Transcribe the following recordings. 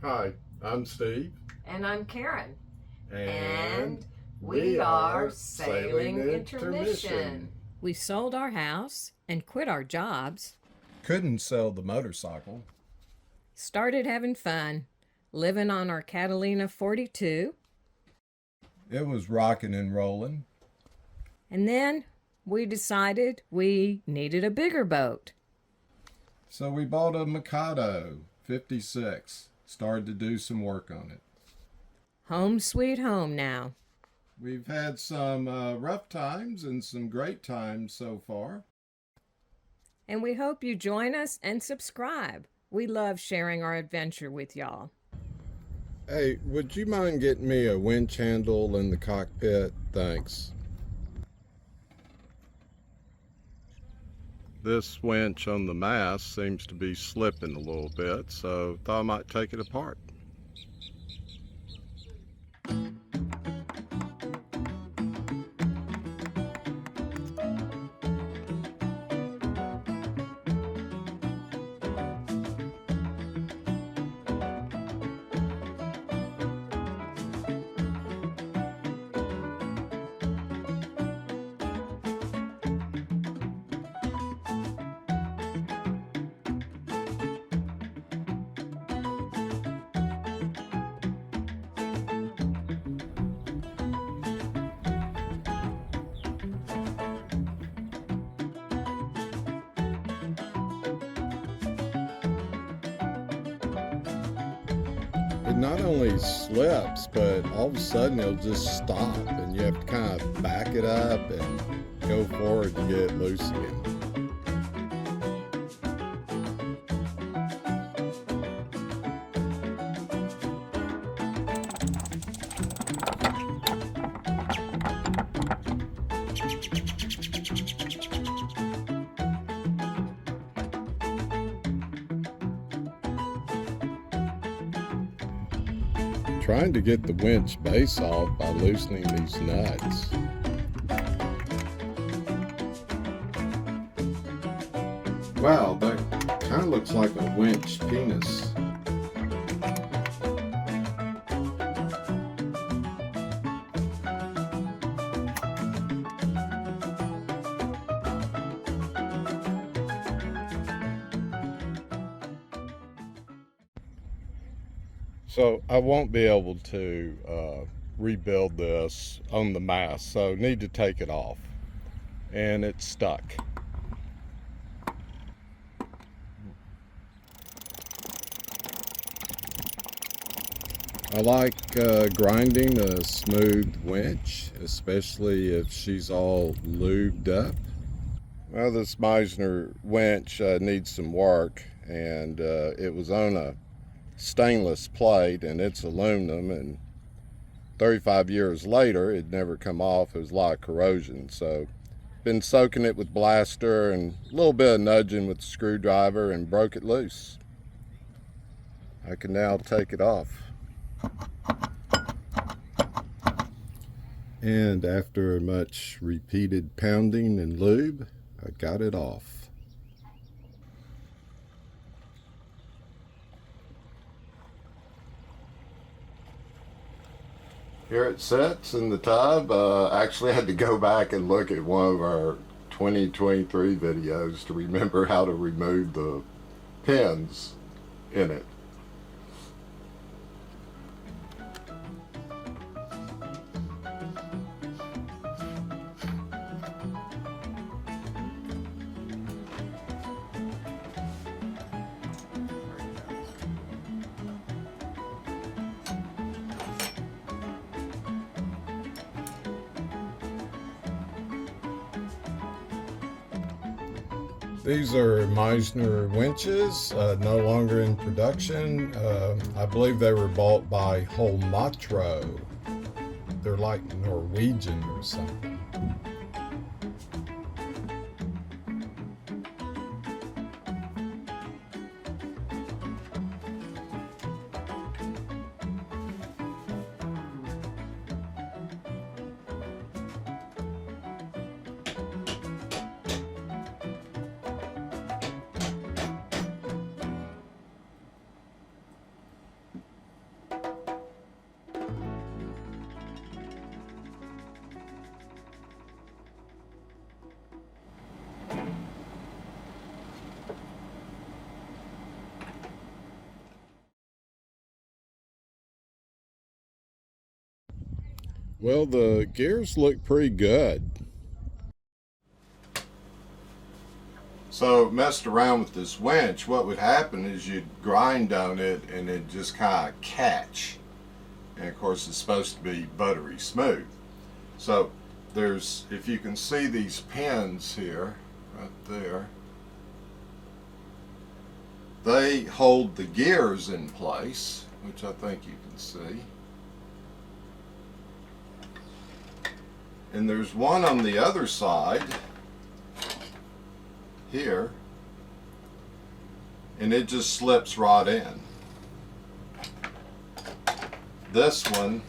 Hi, I'm Steve. And I'm Karen. And we are Sailing Intermission. We sold our house and quit our jobs. Couldn't sell the motorcycle. Started having fun, living on our Catalina 42. It was rocking and rolling. And then we decided we needed a bigger boat. So we bought a Mikado 56. Started to do some work on it. Home sweet home now. We've had some rough times and some great times so far. And we hope you join us and subscribe. We love sharing our adventure with y'all. Hey, would you mind getting me a winch handle in the cockpit? Thanks. This winch on the mast seems to be slipping a little bit, so thought I might take it apart. It not only slips, but all of a sudden it'll just stop, and you have to kind of back it up and go forward to get it loose again. Trying to get the winch base off by loosening these nuts. Wow, that kind of looks like a winch penis. So I won't be able to rebuild this on the mast, so need to take it off. And it's stuck. I like grinding a smooth winch, especially if she's all lubed up. Well, this Meissner winch needs some work, and it was on a stainless plate and it's aluminum, and 35 years later it never come off. It was a lot of corrosion, so been soaking it with blaster and a little bit of nudging with the screwdriver and broke it loose. I can now take it off, and after much repeated pounding and lube, I got it off. Here it sits in the tub. Actually, I had to go back and look at one of our 2023 videos to remember how to remove the pins in it. These are Misner winches, no longer in production. I believe they were bought by Holmatro. They're like Norwegian or something. Well, the gears look pretty good. So messed around with this winch, what would happen is you'd grind on it and it'd just kind of catch. And of course it's supposed to be buttery smooth. So there's, if you can see these pins here, right there, they hold the gears in place, which I think you can see. And there's one on the other side here, and it just slips right in. This one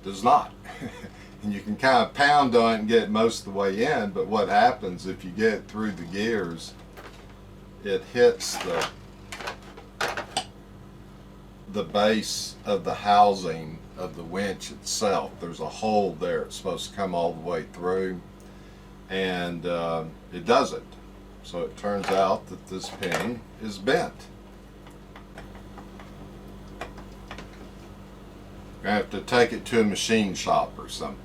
does not. And you can kind of pound on it and get it most of the way in, but what happens if you get it through the gears, it hits the base of the housing of the winch itself. There's a hole there. It's supposed to come all the way through, and it doesn't. So it turns out that this pin is bent. I have to take it to a machine shop or something.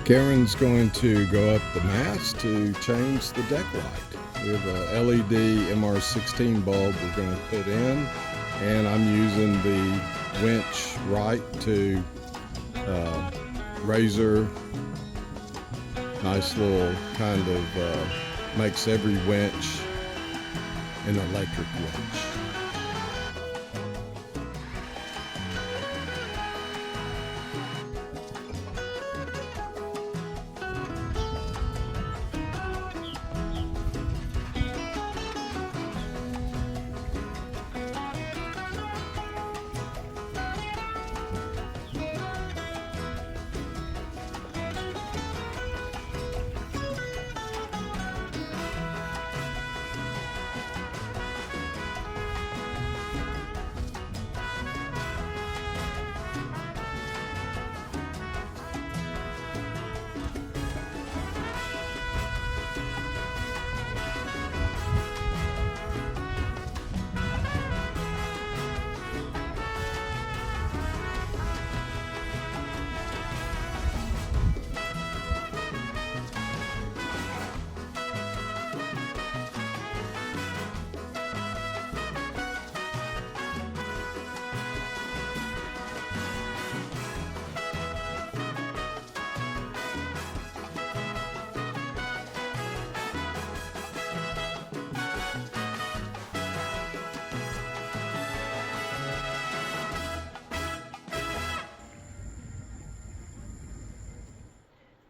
Karen's going to go up the mast to change the deck light. We have a LED MR16 bulb we're going to put in, and I'm using the WinchRite to razor. Nice little kind of makes every winch an electric winch.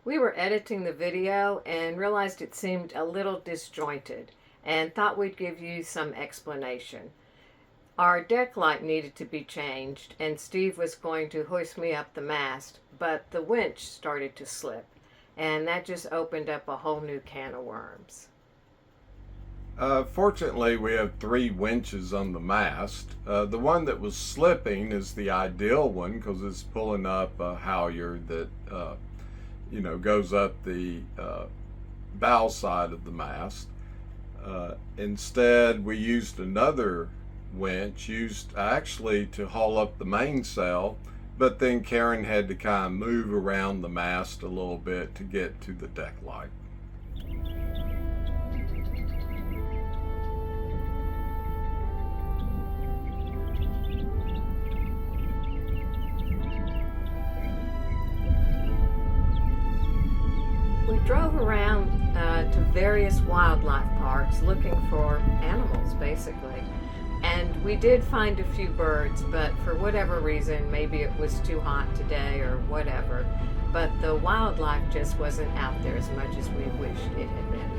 We were editing the video and realized it seemed a little disjointed and thought we'd give you some explanation. Our deck light needed to be changed and Steve was going to hoist me up the mast, but the winch started to slip, and that just opened up a whole new can of worms. Fortunately, we have 3 winches on the mast. The one that was slipping is the ideal one because it's pulling up a halyard that goes up the bow side of the mast. Instead, we used another winch, used actually to haul up the mainsail, but then Karen had to kind of move around the mast a little bit to get to the deck light. We drove around to various wildlife parks looking for animals, basically. And we did find a few birds, but for whatever reason, maybe it was too hot today or whatever, but the wildlife just wasn't out there as much as we wished it had been.